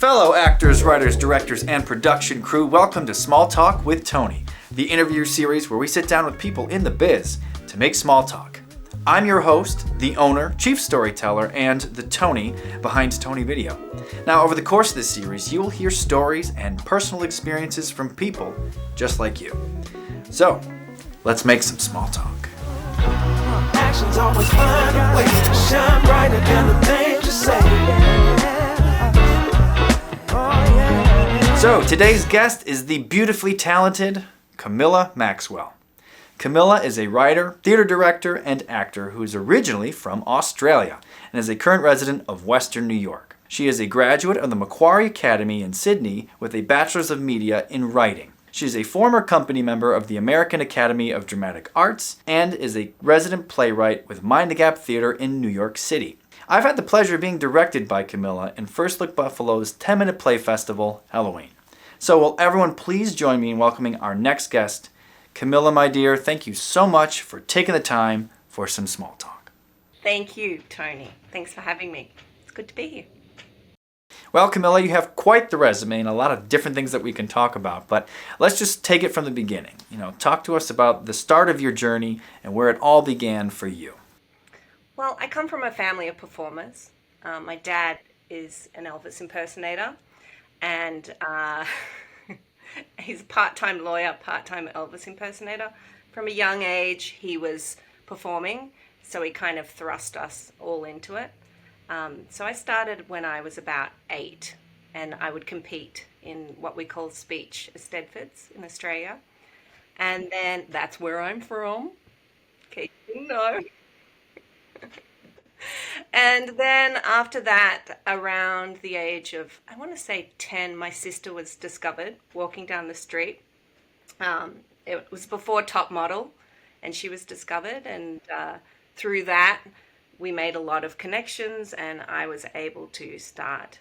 Fellow actors, writers, directors, and production crew, welcome to Small Talk with Tony, the interview series where we sit down with people in the biz to make small talk. I'm your host, the owner, chief storyteller, and the Tony behind Tony Video. Now, over the course of this series, you will hear stories and personal experiences from people just like you. So, let's make some small talk. Actions always find a way to shine brighter than the things you say. So, today's guest is the beautifully talented Camilla Maxwell. Camilla is a writer, theater director, and actor who is originally from Australia and is a current resident of Western New York. She is a graduate of the Macquarie Academy in Sydney with a Bachelor's of Media in Writing. She is a former company member of the American Academy of Dramatic Arts and is a resident playwright with Mind the Gap Theater in New York City. I've had the pleasure of being directed by Camilla in First Look Buffalo's 10-minute play festival, Halloween. So will everyone please join me in welcoming our next guest. Camilla, my dear, thank you so much for taking the time for some small talk. Thank you, Tony. Thanks for having me. It's good to be here. Well, Camilla, you have quite the resume and a lot of different things that we can talk about, but let's just take it from the beginning. Talk to us about the start of your journey and where it all began for you. Well, I come from a family of performers. My dad is an Elvis impersonator, and he's a part-time lawyer, part-time Elvis impersonator. From a young age, he was performing, so he kind of thrust us all into it. So I started when I was about 8, and I would compete in what we call speech Eisteddfods in Australia. And then that's where I'm from, in case you didn't know. And then after that, around the age of, I want to say 10, my sister was discovered walking down the street. It was before Top Model, and she was discovered. And through that, we made a lot of connections, and I was able to start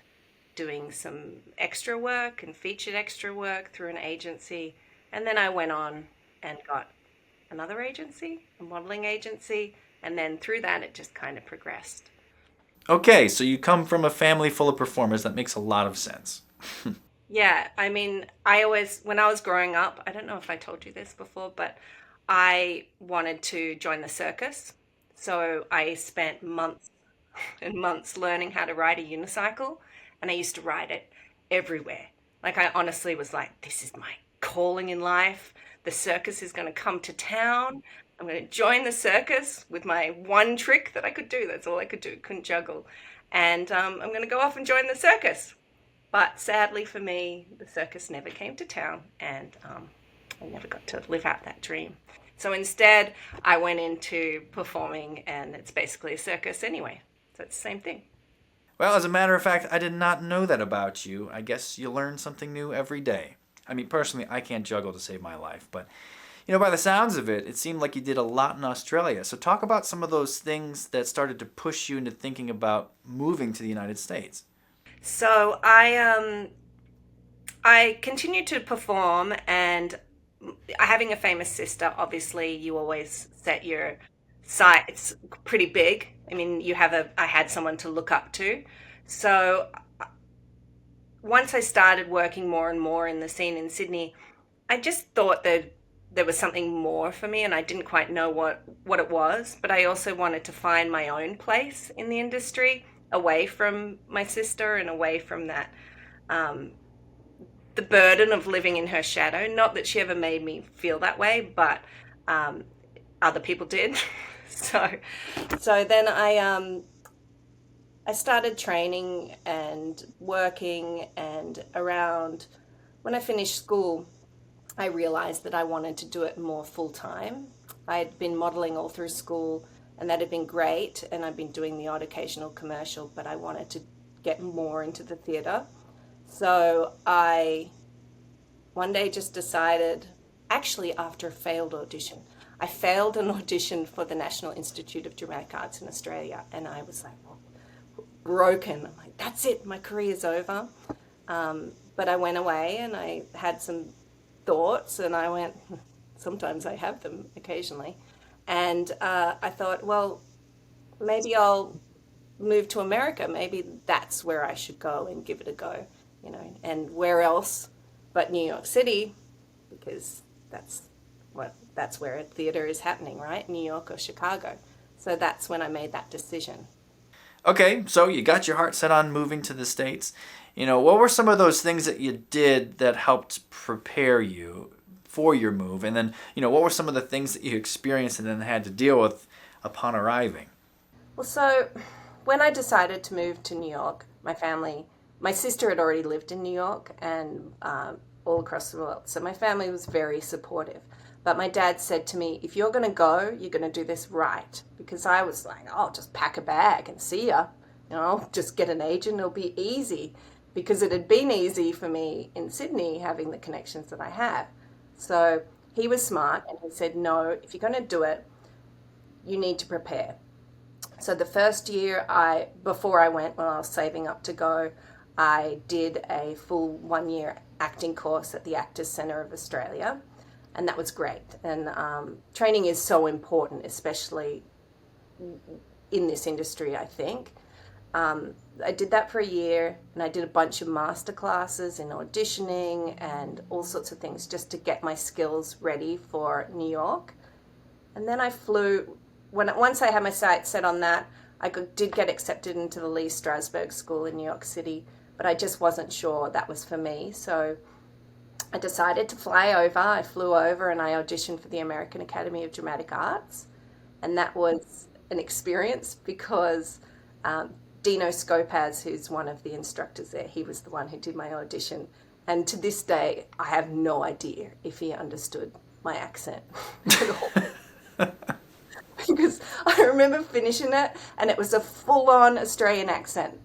doing some extra work and featured extra work through an agency. And then I went on and got another agency, a modeling agency. And then through that, it just kind of progressed. Okay, so you come from a family full of performers. That makes a lot of sense. Yeah, I mean, when I was growing up, I don't know if I told you this before, but I wanted to join the circus. So I spent months and months learning how to ride a unicycle, and I used to ride it everywhere. Like, I honestly was like, this is my calling in life. The circus is going to come to town. I'm going to join the circus with my one trick that I could do. That's all I could do. Couldn't juggle. And I'm going to go off and join the circus. But sadly for me, the circus never came to town, and I never got to live out that dream. So instead, I went into performing, and it's basically a circus anyway. So it's the same thing. Well, as a matter of fact, I did not know that about you. I guess you learn something new every day. I mean, personally, I can't juggle to save my life, but by the sounds of it, it seemed like you did a lot in Australia. So talk about some of those things that started to push you into thinking about moving to the United States. So I continued to perform, and having a famous sister, obviously you always set your sights pretty big. I mean, I had someone to look up to. So once I started working more and more in the scene in Sydney, I just thought that there was something more for me, and I didn't quite know what it was, but I also wanted to find my own place in the industry, away from my sister and away from that, the burden of living in her shadow. Not that she ever made me feel that way, but other people did. So then I started training and working, and around when I finished school, I realized that I wanted to do it more full-time. I had been modeling all through school, and that had been great, and I've been doing the odd occasional commercial, but I wanted to get more into the theatre. So I one day just decided, actually after a failed audition, I failed an audition for the National Institute of Dramatic Arts in Australia, and I was like, broken. I'm like, that's it, my career's over. But I went away and I had some thoughts, and I went, sometimes I have them occasionally, and I thought, well, maybe I'll move to America. Maybe that's where I should go and give it a go. you know, and where else but New York City, because that's where theater is happening, right? New York or Chicago. So that's when I made that decision. Okay, so you got your heart set on moving to the States. What were some of those things that you did that helped prepare you for your move? And then, what were some of the things that you experienced and then had to deal with upon arriving? Well, so when I decided to move to New York, my sister had already lived in New York and all across the world. So my family was very supportive. But my dad said to me, if you're going to go, you're going to do this right. Because I was like, oh, just pack a bag and see ya. Just get an agent, it'll be easy. Because it had been easy for me in Sydney having the connections that I have. So he was smart and he said, no, if you're going to do it, you need to prepare. So the first year before I went, when I was saving up to go, I did a full 1-year acting course at the Actors Centre of Australia. And that was great. And training is so important, especially in this industry, I think. I did that for a year, and I did a bunch of master classes in auditioning and all sorts of things just to get my skills ready for New York. And then I flew. Once I had my sights set on that, I did get accepted into the Lee Strasberg School in New York City, but I just wasn't sure that was for me. So I decided to fly over. I flew over and I auditioned for the American Academy of Dramatic Arts. And that was an experience because Dino Scopaz, who's one of the instructors there, he was the one who did my audition. And to this day, I have no idea if he understood my accent at all. Because I remember finishing it and it was a full-on Australian accent.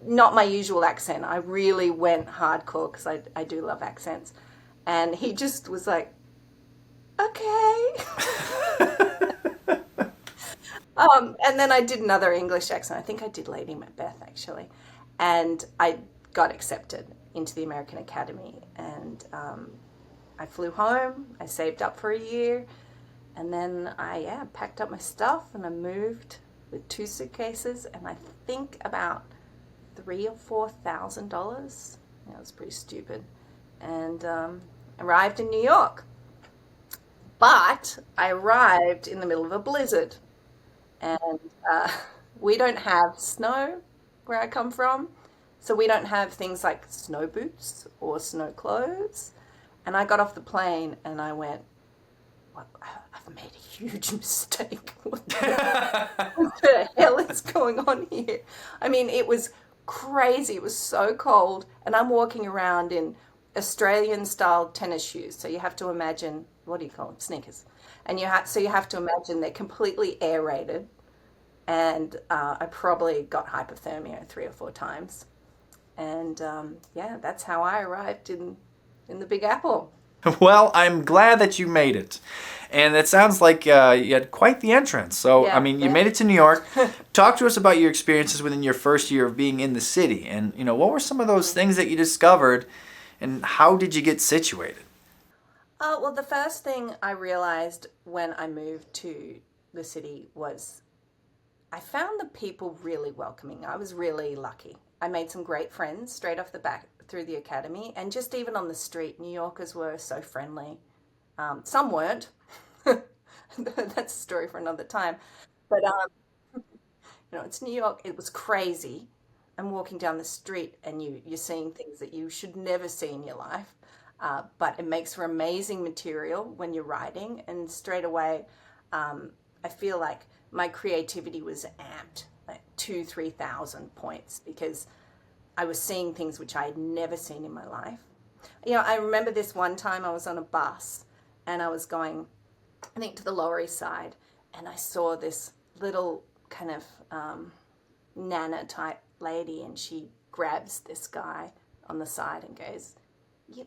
Not my usual accent. I really went hardcore because I do love accents. And he just was like, okay. And then I did another English accent. I think I did Lady Macbeth, actually. And I got accepted into the American Academy. And I flew home. I saved up for a year. And then I packed up my stuff and I moved with 2 suitcases and I think about $3,000 or $4,000. It was pretty stupid. And arrived in New York. But I arrived in the middle of a blizzard. And we don't have snow where I come from. So we don't have things like snow boots or snow clothes. And I got off the plane and I went, I've made a huge mistake. What the hell is going on here? I mean, it was crazy. It was so cold. And I'm walking around in Australian-style tennis shoes. So you have to imagine, what do you call them? Sneakers. And you have to imagine they're completely aerated. And I probably got hypothermia 3 or 4 times. And that's how I arrived in the Big Apple. Well, I'm glad that you made it. And it sounds like you had quite the entrance. So, Yeah, you made it to New York. Talk to us about your experiences within your first year of being in the city. And, what were some of those things that you discovered and how did you get situated? Well, the first thing I realized when I moved to the city was I found the people really welcoming. I was really lucky. I made some great friends straight off the bat through the academy, and just even on the street, New Yorkers were so friendly. Some weren't. That's a story for another time. But it's New York. It was crazy. I'm walking down the street, and you're seeing things that you should never see in your life. But it makes for amazing material when you're writing, and straight away, I feel like my creativity was amped, like 2,000-3,000 points, because I was seeing things which I had never seen in my life. I remember this one time I was on a bus and I was going, I think, to the Lower East Side, and I saw this little kind of Nana type lady, and she grabs this guy on the side and goes,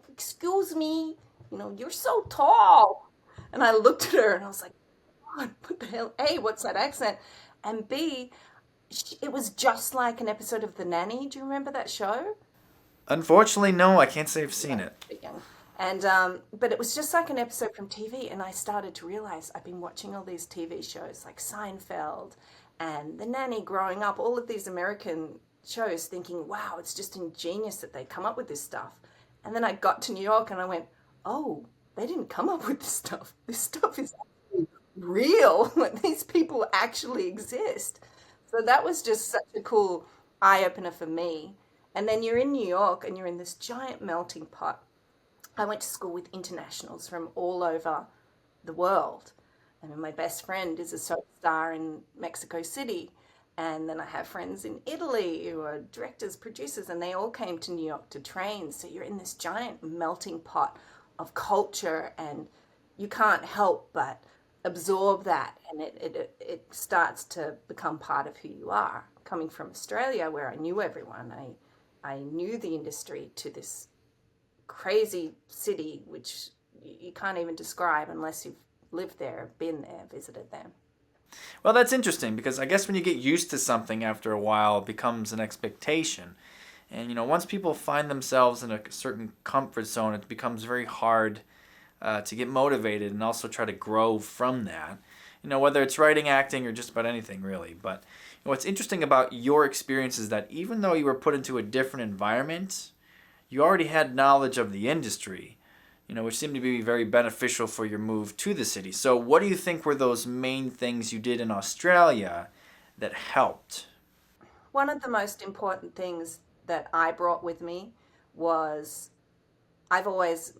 "Excuse me, you're so tall." And I looked at her and I was like, God, what the hell? A, what's that accent? And B, it was just like an episode of The Nanny. Do you remember that show? Unfortunately, no, I can't say I've seen it. And but it was just like an episode from TV, and I started to realize I've been watching all these TV shows like Seinfeld and The Nanny growing up, all of these American shows thinking, wow, it's just ingenious that they come up with this stuff. And then I got to New York and I went, oh, they didn't come up with this stuff. This stuff is actually real. Like, these people actually exist. So that was just such a cool eye opener for me. And then you're in New York and you're in this giant melting pot. I went to school with internationals from all over the world. I mean, my best friend is a soap star in Mexico City. And then I have friends in Italy who are directors, producers, and they all came to New York to train. So you're in this giant melting pot of culture, and you can't help but absorb that. And it starts to become part of who you are. Coming from Australia, where I knew everyone, I knew the industry, to this crazy city, which you can't even describe unless you've lived there, been there, visited them. Well, that's interesting because I guess when you get used to something after a while, it becomes an expectation. And, once people find themselves in a certain comfort zone, it becomes very hard to get motivated and also try to grow from that. Whether it's writing, acting, or just about anything, really. But what's interesting about your experience is that even though you were put into a different environment, you already had knowledge of the industry, which seemed to be very beneficial for your move to the city. So what do you think were those main things you did in Australia that helped? One of the most important things that I brought with me was, I've always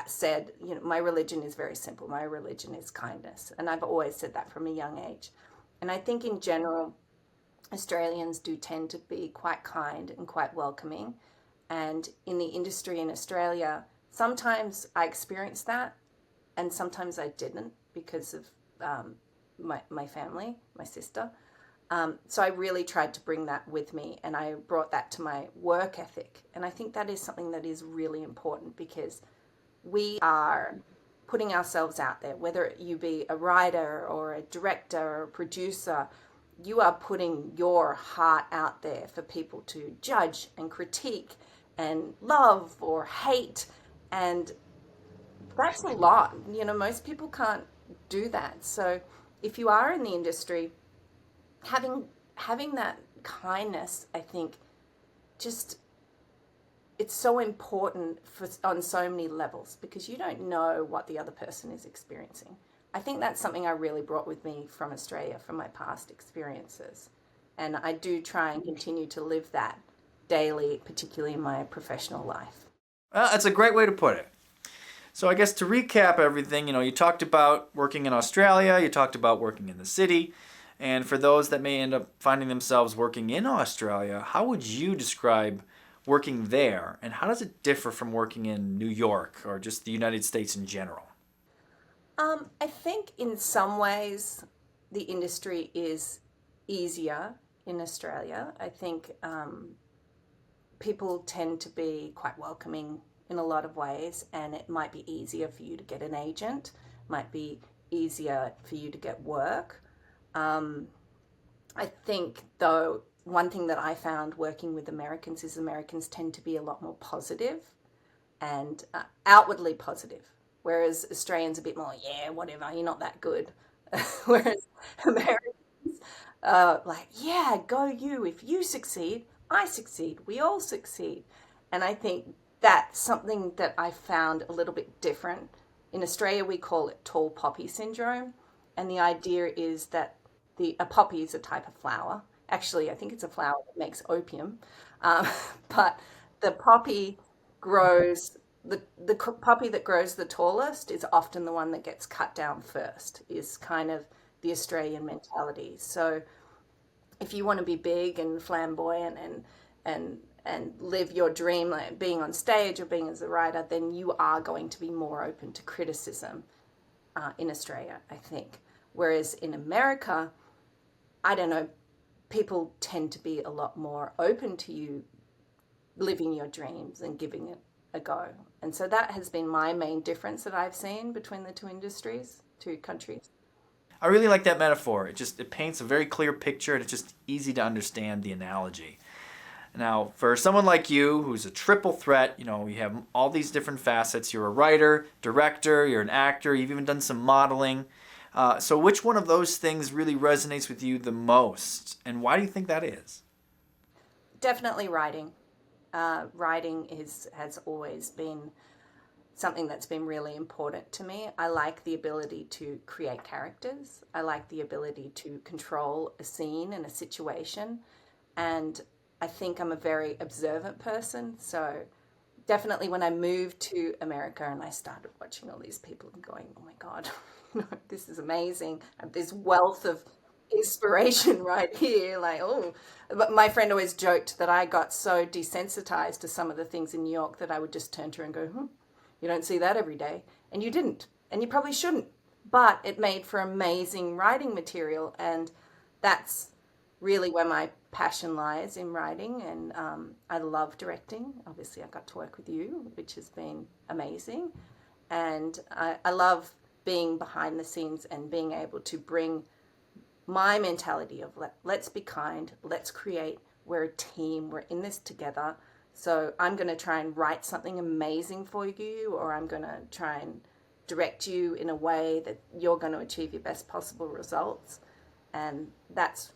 said, my religion is very simple. My religion is kindness. And I've always said that from a young age. And I think in general, Australians do tend to be quite kind and quite welcoming. And in the industry in Australia, sometimes I experienced that, and sometimes I didn't because of my family, my sister. So I really tried to bring that with me, and I brought that to my work ethic. And I think that is something that is really important, because we are putting ourselves out there, whether you be a writer or a director or a producer. You are putting your heart out there for people to judge and critique and love or hate. And that's a lot. Most people can't do that. So if you are in the industry, having that kindness, I think, just, it's so important on so many levels, because you don't know what the other person is experiencing. I think that's something I really brought with me from Australia, from my past experiences. And I do try and continue to live that daily, particularly in my professional life. That's a great way to put it. So I guess to recap everything, you talked about working in Australia, you talked about working in the city, and for those that may end up finding themselves working in Australia, how would you describe working there, and how does it differ from working in New York or just the United States in general? I think in some ways the industry is easier in Australia. I think people tend to be quite welcoming in a lot of ways, and it might be easier for you to get an agent, might be easier for you to get work. I think, though, one thing that I found working with Americans is Americans tend to be a lot more positive and outwardly positive, whereas Australians are a bit more, yeah, whatever, you're not that good. Whereas Americans, like, yeah, go you. If you succeed, I succeed. We all succeed. And I think that's something that I found a little bit different. In Australia, we call it tall poppy syndrome. And the idea is that a poppy is a type of flower. Actually, I think it's a flower that makes opium. But the poppy grows, the poppy that grows the tallest is often the one that gets cut down first, is kind of the Australian mentality. So if you want to be big and flamboyant and live your dream, like being on stage or being as a writer, then you are going to be more open to criticism in Australia, I think. Whereas in America, I don't know, people tend to be a lot more open to you living your dreams and giving it a go. And so that has been my main difference that I've seen between the two countries. I really like that metaphor. It paints a very clear picture, and it's just easy to understand the analogy. Now, for someone like you who's a triple threat, you have all these different facets. You're a writer, director, you're an actor, you've even done some modeling. So which one of those things really resonates with you the most, and why do you think that is? Definitely writing. Writing has always been something that's been really important to me. I like the ability to create characters. I like the ability to control a scene and a situation. And I think I'm a very observant person. So definitely when I moved to America and I started watching all these people and going, oh my God, this is amazing. I have this wealth of inspiration right here. Like, oh, but my friend always joked that I got so desensitized to some of the things in New York that I would just turn to her and go, you don't see that every day. And you didn't. And you probably shouldn't. But it made for amazing writing material. And that's really where my passion lies in writing. And I love directing. Obviously, I got to work with you, which has been amazing. And I love being behind the scenes and being able to bring my mentality of let's be kind, let's create, we're a team, we're in this together. So I'm going to try and write something amazing for you, or I'm going to try and direct you in a way that you're going to achieve your best possible results. And that's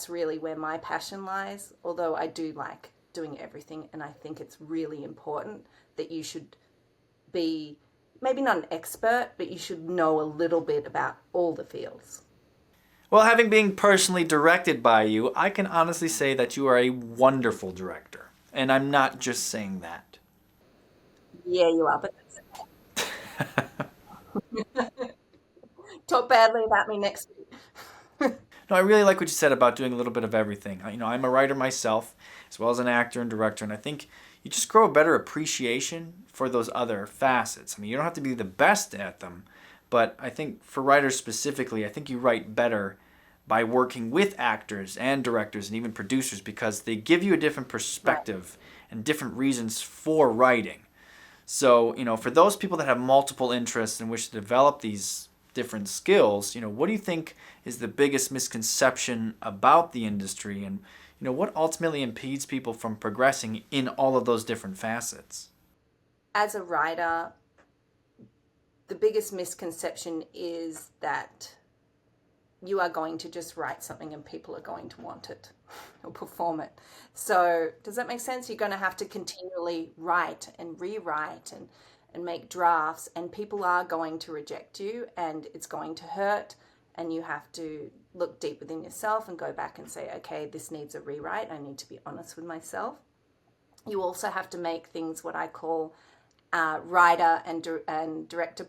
really where my passion lies, although I do like doing everything. And I think it's really important that you should be maybe not an expert, but you should know a little bit about all the fields. Well, having been personally directed by you, I can honestly say that you are a wonderful director. And I'm not just saying that. Yeah, you are, but talk badly about me next week. No, I really like what you said about doing a little bit of everything. I'm a writer myself, as well as an actor and director, and I think you just grow a better appreciation for those other facets. I mean, you don't have to be the best at them, but I think for writers specifically, I think you write better by working with actors and directors and even producers because they give you a different perspective and different reasons for writing. So, for those people that have multiple interests and wish to develop these different skills, what do you think is the biggest misconception about the industry, and what ultimately impedes people from progressing in all of those different facets? As a writer, the biggest misconception is that you are going to just write something and people are going to want it or perform it. So does that make sense? You're going to have to continually write and rewrite and make drafts, and people are going to reject you and it's going to hurt, and you have to look deep within yourself and go back and say, okay, this needs a rewrite. I need to be honest with myself. You also have to make things what I call writer and director,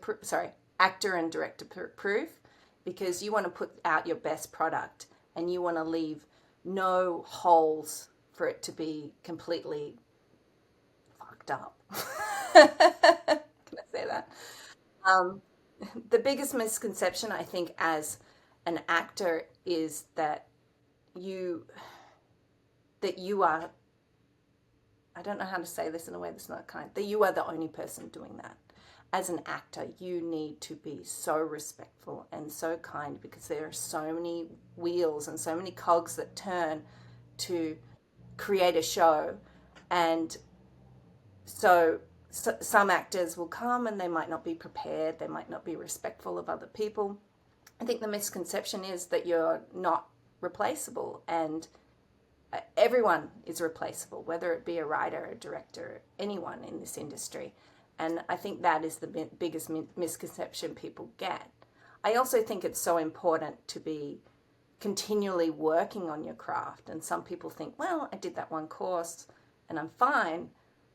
actor and director proof, because you want to put out your best product and you want to leave no holes for it to be completely fucked up. Can I say that? The biggest misconception, I think, as an actor is that you are, I don't know how to say this in a way that's not kind, that you are the only person doing that. As an actor, you need to be so respectful and so kind, because there are so many wheels and so many cogs that turn to create a show. And so some actors will come and they might not be prepared, they might not be respectful of other people. I think the misconception is that you're not replaceable, and everyone is replaceable, whether it be a writer, a director, anyone in this industry. And I think that is the biggest misconception people get. I also think it's so important to be continually working on your craft. And some people think, well, I did that one course and I'm fine.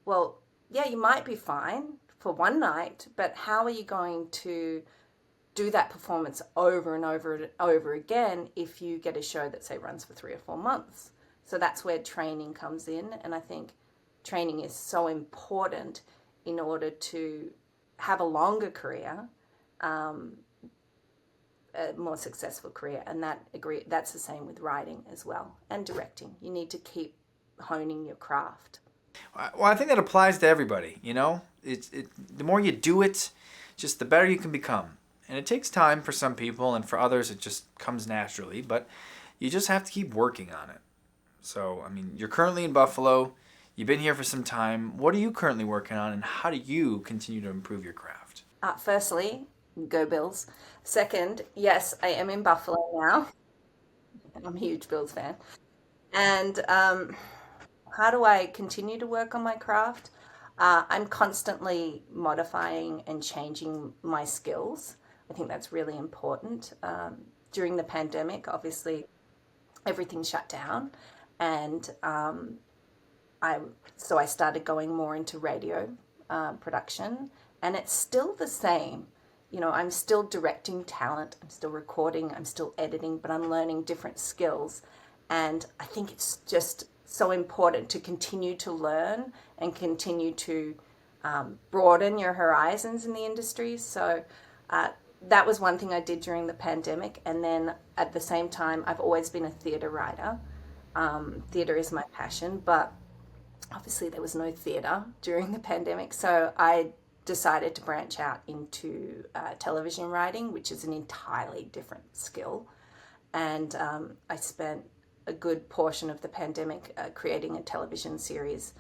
Well, yeah, you might be fine for one night, but how are you going to do that performance over and over and over again if you get a show that, say, runs for 3 or 4 months? So that's where training comes in. And I think training is so important in order to have a longer career, a more successful career. And that's the same with writing as well, and directing. You need to keep honing your craft. Well, I think that applies to everybody, the more you do it, just the better you can become. And it takes time for some people, and for others it just comes naturally, but you just have to keep working on it. So, you're currently in Buffalo. You've been here for some time. What are you currently working on, and how do you continue to improve your craft? Firstly, go Bills. Second, yes, I am in Buffalo now. I'm a huge Bills fan. And how do I continue to work on my craft? I'm constantly modifying and changing my skills. I think that's really important. During the pandemic, obviously, everything shut down, and I so I started going more into radio production, and it's still the same. You know, I'm still directing talent, I'm still recording, I'm still editing, but I'm learning different skills. And I think it's just so important to continue to learn and continue to broaden your horizons in the industry. So uh, that was one thing I did during the pandemic. And then at the same time, I've always been a theatre writer. Theatre is my passion, but obviously there was no theatre during the pandemic, so I decided to branch out into television writing, which is an entirely different skill. And I spent a good portion of the pandemic creating a television series,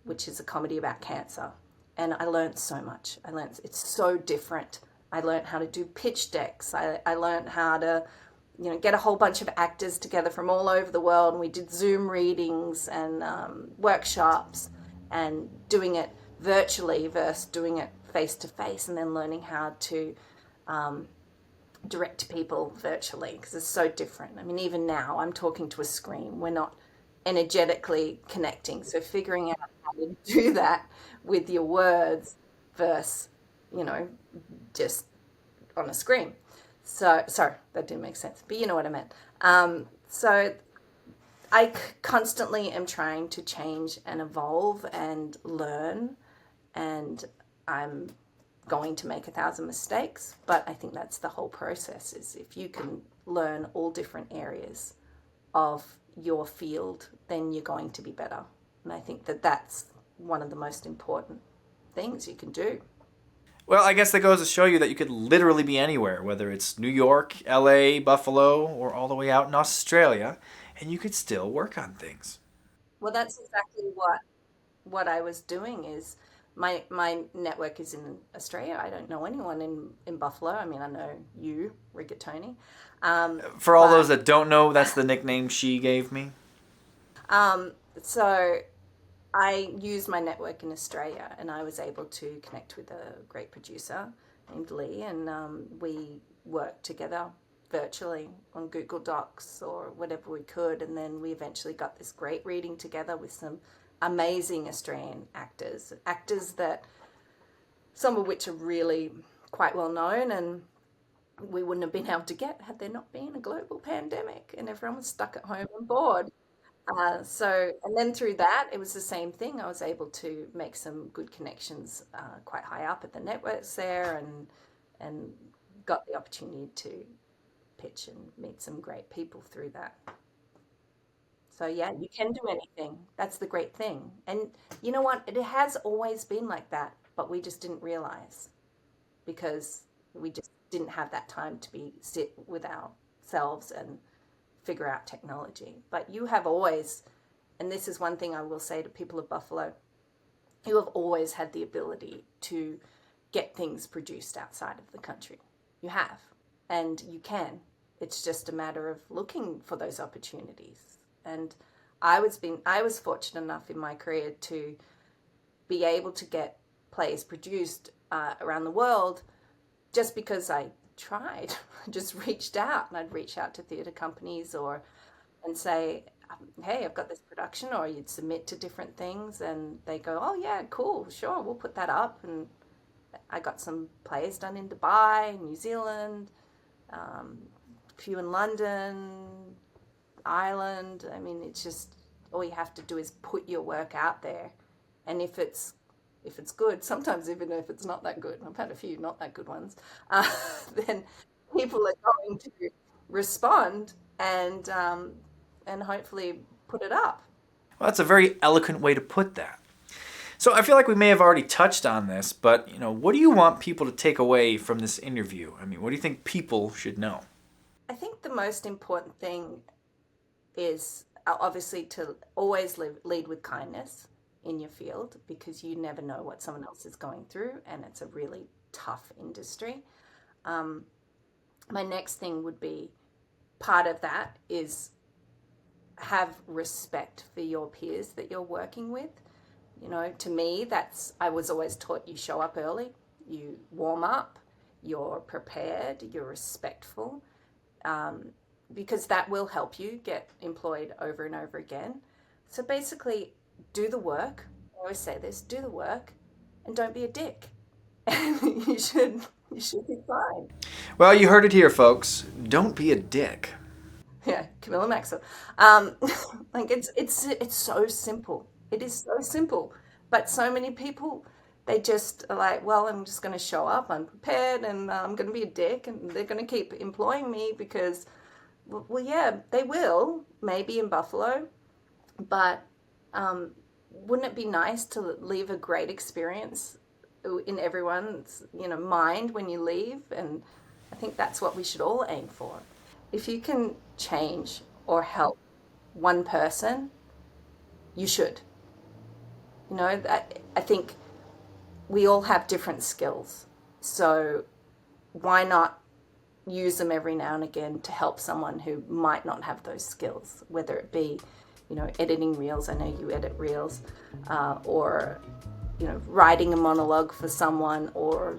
which is a comedy about cancer. And I learned so much. I learned it's so different. I learned how to do pitch decks. I learned how to get a whole bunch of actors together from all over the world, and we did Zoom readings and workshops, and doing it virtually versus doing it face to face, and then learning how to direct people virtually, because it's so different. I mean, even now I'm talking to a screen. We're not energetically connecting. So figuring out how to do that with your words versus, you know, just on a screen. So, sorry, that didn't make sense, but you know what I meant. So I constantly am trying to change and evolve and learn, and I'm going to make 1,000 mistakes, but I think that's the whole process, is if you can learn all different areas of your field, then you're going to be better. And I think that that's one of the most important things you can do. Well, I guess that goes to show you that you could literally be anywhere, whether it's New York, LA, Buffalo, or all the way out in Australia, and you could still work on things. Well, that's exactly what I was doing. Is my network is in Australia. I don't know anyone in Buffalo. I mean, I know you, Rigatoni. For all those But that don't know, that's the nickname she gave me. so I used my network in Australia, and I was able to connect with a great producer named Lee, and we worked together virtually on Google Docs or whatever we could, and then we eventually got this great reading together with some amazing Australian actors that some of which are really quite well known, and we wouldn't have been able to get had there not been a global pandemic and everyone was stuck at home and bored. And then through that, it was the same thing. I was able to make some good connections quite high up at the networks there, and got the opportunity to pitch and meet some great people through that. So yeah, you can do anything. That's the great thing. And you know what? It has always been like that, but we just didn't realize, because we just didn't have that time to be sit with ourselves and figure out technology. But you have always, and this is one thing I will say to people of Buffalo, you have always had the ability to get things produced outside of the country. You have, and you can. It's just a matter of looking for those opportunities. And I was fortunate enough in my career to be able to get plays produced around the world just because I tried. I just reached out, and I'd reach out to theatre companies and say, hey, I've got this production, or you'd submit to different things, and they go, oh yeah, cool, sure, we'll put that up. And I got some plays done in Dubai, New Zealand, a few in London, Ireland. I mean, it's just, all you have to do is put your work out there, and if it's good, sometimes even if it's not that good, I've had a few not that good ones, then people are going to respond, and hopefully put it up. Well, that's a very eloquent way to put that. So I feel like we may have already touched on this, but what do you want people to take away from this interview? I mean, what do you think people should know? I think the most important thing is obviously to always lead with kindness in your field, because you never know what someone else is going through, and it's a really tough industry. My next thing would be, part of that is have respect for your peers that you're working with. To me, I was always taught you show up early, you warm up, you're prepared, you're respectful, because that will help you get employed over and over again. So basically, do the work. I always say this, do the work and don't be a dick. And you should be fine. Well, you heard it here, folks. Don't be a dick. Yeah, Camilla Maxwell. It's so simple. It is so simple. But so many people, they just are like, well, I'm just going to show up, I'm prepared, and I'm going to be a dick, and they're going to keep employing me because, well, yeah, they will, maybe in Buffalo, but wouldn't it be nice to leave a great experience in everyone's, mind when you leave? And I think that's what we should all aim for. If you can change or help one person, you should. I think we all have different skills. So why not use them every now and again to help someone who might not have those skills, whether it be, editing reels. I know you edit reels, or, writing a monologue for someone, or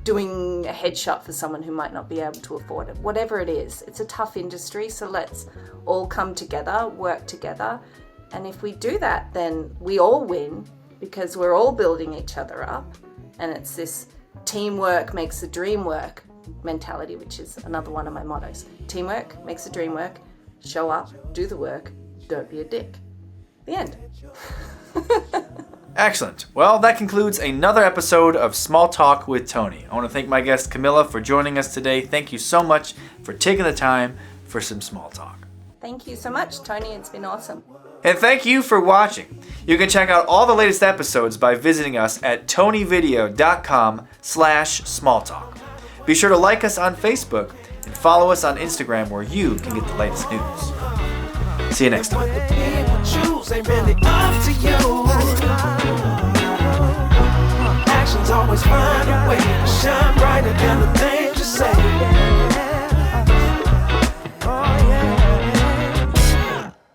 doing a headshot for someone who might not be able to afford it. Whatever it is, it's a tough industry, so let's all come together, work together. And if we do that, then we all win, because we're all building each other up. And it's this teamwork makes the dream work mentality, which is another one of my mottos. Teamwork makes the dream work. Show up, do the work, don't be a dick. The end. Excellent. Well, that concludes another episode of Small Talk with Tony. I want to thank my guest Camilla for joining us today. Thank you so much for taking the time for some small talk. Thank you so much, Tony. It's been awesome. And thank you for watching. You can check out all the latest episodes by visiting us at tonyvideo.com/smalltalk. Be sure to like us on Facebook and follow us on Instagram, where you can get the latest news. See you next time. Actions always find a way to shine.